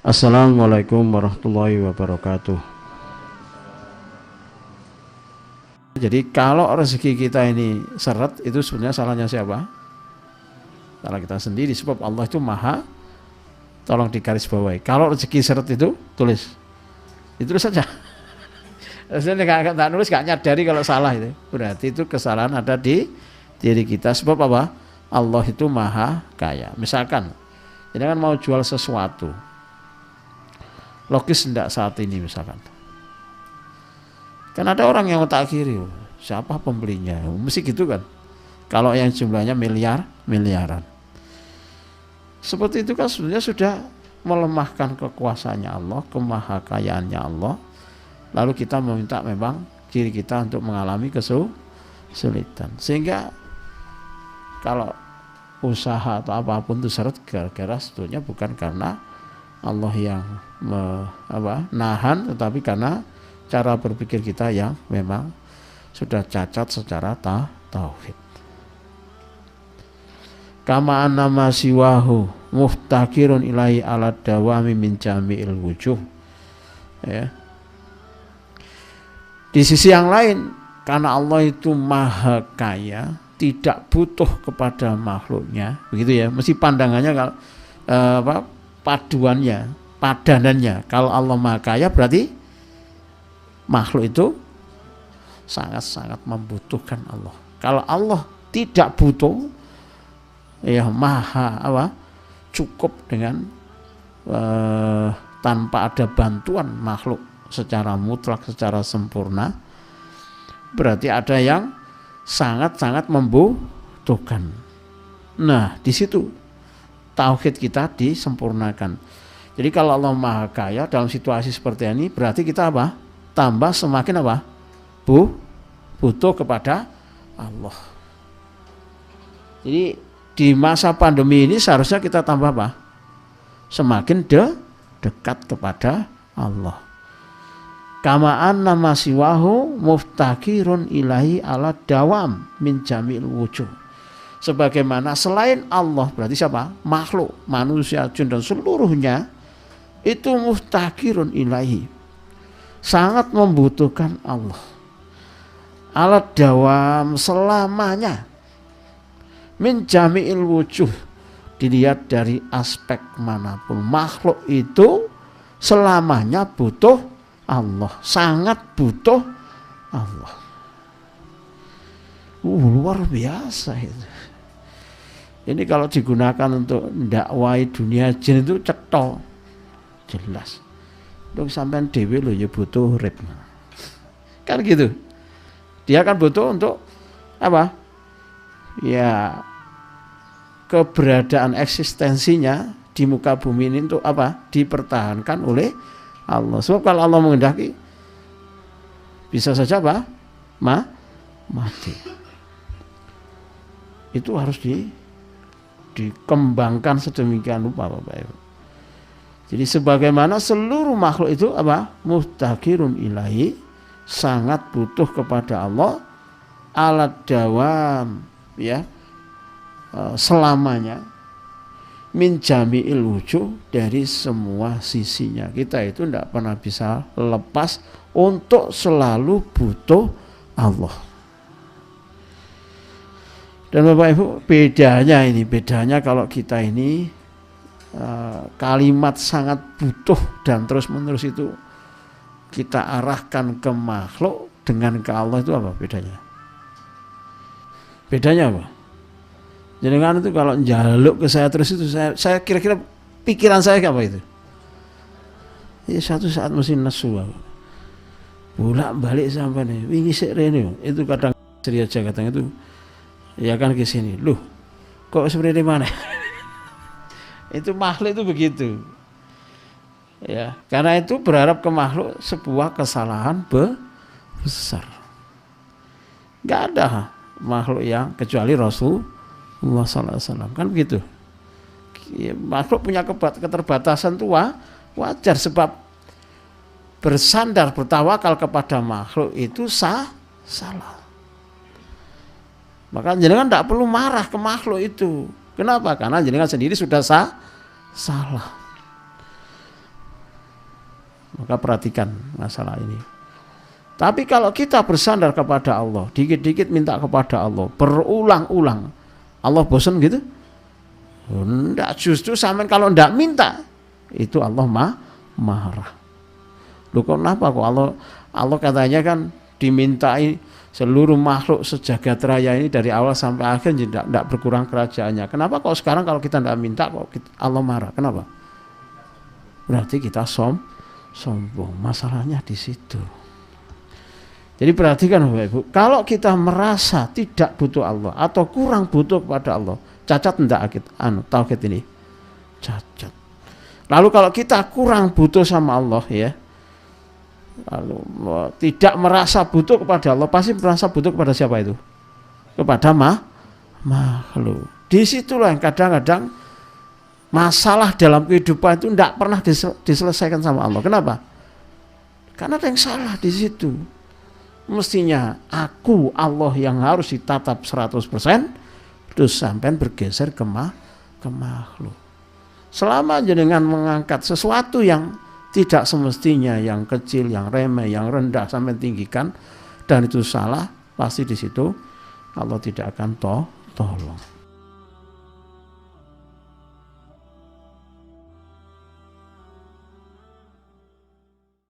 Assalamualaikum warahmatullahi wabarakatuh. Jadi kalau rezeki kita ini seret, itu sebenarnya salahnya siapa? Salah kita sendiri, sebab Allah itu maha, tolong digarisbawahi. Kalau rezeki seret itu tulis saja. Sebenarnya nggak nulis, nggak nyadari kalau salah itu. Berarti itu kesalahan ada di diri kita. Sebab apa? Allah itu maha kaya. Misalkan, ini kan mau jual sesuatu, logis enggak saat ini misalkan. Kan ada orang yang otak kiri, siapa pembelinya? Mesti gitu kan. Kalau yang jumlahnya miliaran. Seperti itu kan sebenarnya sudah melemahkan kekuasaannya Allah, kemahakayaannya Allah. Lalu kita meminta memang diri kita untuk mengalami kesulitan. Sehingga kalau usaha atau apapun itu seret, gara-gara sebetulnya bukan karena Allah yang nahan, tetapi karena cara berpikir kita yang memang sudah cacat secara tauhid. Kama annama siwahu muftakirun ilahi ala dawami min jami'il wujuh. Ya. Di sisi yang lain, karena Allah itu maha kaya, tidak butuh kepada makhluknya, begitu ya. Mesti pandangannya kalau padanannya. Kalau Allah maha kaya berarti makhluk itu sangat-sangat membutuhkan Allah. Kalau Allah tidak butuh, ya maha cukup dengan tanpa ada bantuan makhluk secara mutlak, secara sempurna, berarti ada yang sangat-sangat membutuhkan. Nah, di situ tauhid kita disempurnakan. Jadi kalau Allah maha kaya dalam situasi seperti ini, berarti kita tambah semakin butuh kepada Allah. Jadi di masa pandemi ini seharusnya kita tambah semakin dekat kepada Allah. Kama anna masiwahu muftakirun ilahi ala dawam min jamil wujuh. Sebagaimana selain Allah, berarti siapa? Makhluk, manusia, jin dan seluruhnya itu muftakirun ilahi, sangat membutuhkan Allah. Ala dawam, selamanya. Min jami'il wujuh, dilihat dari aspek manapun, makhluk itu selamanya butuh Allah, sangat butuh Allah. Luar biasa itu. Ini kalau digunakan untuk dakwai dunia jin itu cetok, jelas. Dong sampean dhewe lho ya butuh urip. Kan gitu. Dia kan butuh untuk apa? Ya, keberadaan eksistensinya di muka bumi ini untuk apa? Dipertahankan oleh Allah. Sebab kalau Allah menghendaki, bisa saja mati. Itu harus dikembangkan sedemikian rupa, Bapak Ibu. Jadi sebagaimana seluruh makhluk itu muhtakirun ilahi, sangat butuh kepada Allah, alat dawam, ya, selamanya, min jami'il wujuh, dari semua sisinya. Kita itu tidak pernah bisa lepas untuk selalu butuh Allah. Dan Bapak Ibu, bedanya kalau kita ini kalimat sangat butuh dan terus menerus itu kita arahkan ke makhluk, dengan ke Allah itu apa bedanya? Bedanya apa? Jenengan itu kalau njaluk ke saya terus itu, saya kira-kira pikiran saya apa itu? Ya satu saat mesti nesu aku. Bolak-balik sampai nih, wingi sik rene itu kadang ceria aja kadang itu. Ya kan ke sini. Loh, kok seperti mana? Itu makhluk itu begitu. Ya, karena itu berharap ke makhluk sebuah kesalahan besar. Enggak ada makhluk yang kecuali Rasulullah sallallahu alaihi wasallam, kan begitu. Ya, makhluk punya keterbatasan itu wajar, sebab bersandar bertawakal kepada makhluk itu salah. Maka jenengan tidak perlu marah ke makhluk itu. Kenapa? Karena jenengan sendiri sudah salah. Maka perhatikan masalah ini. Tapi kalau kita bersandar kepada Allah, dikit-dikit minta kepada Allah, berulang-ulang, Allah bosan gitu? Enggak, justru sampai kalau enggak minta, itu Allah marah. Loh kenapa kok Allah katanya kan dimintai seluruh makhluk sejagat raya ini dari awal sampai akhir tidak berkurang kerajaannya. Kenapa kok sekarang kalau kita tidak minta kok Allah marah? Kenapa? Berarti kita sombong. Masalahnya di situ. Jadi perhatikan Bapak Ibu, kalau kita merasa tidak butuh Allah atau kurang butuh kepada Allah, cacat enggak tauhid ini? Cacat. Lalu kalau kita kurang butuh sama Allah ya, lalu tidak merasa butuh kepada Allah, pasti merasa butuh kepada siapa itu? Kepada makhluk. Disitulah yang kadang-kadang masalah dalam kehidupan itu tidak pernah diselesaikan sama Allah. Kenapa? Karena ada yang salah di situ. Mestinya aku Allah yang harus ditatap 100%, terus sampai bergeser ke makhluk. Selama jenengan mengangkat sesuatu yang tidak semestinya, yang kecil, yang remeh, yang rendah sampai tinggikan, dan itu salah, pasti di situ Allah tidak akan tolong.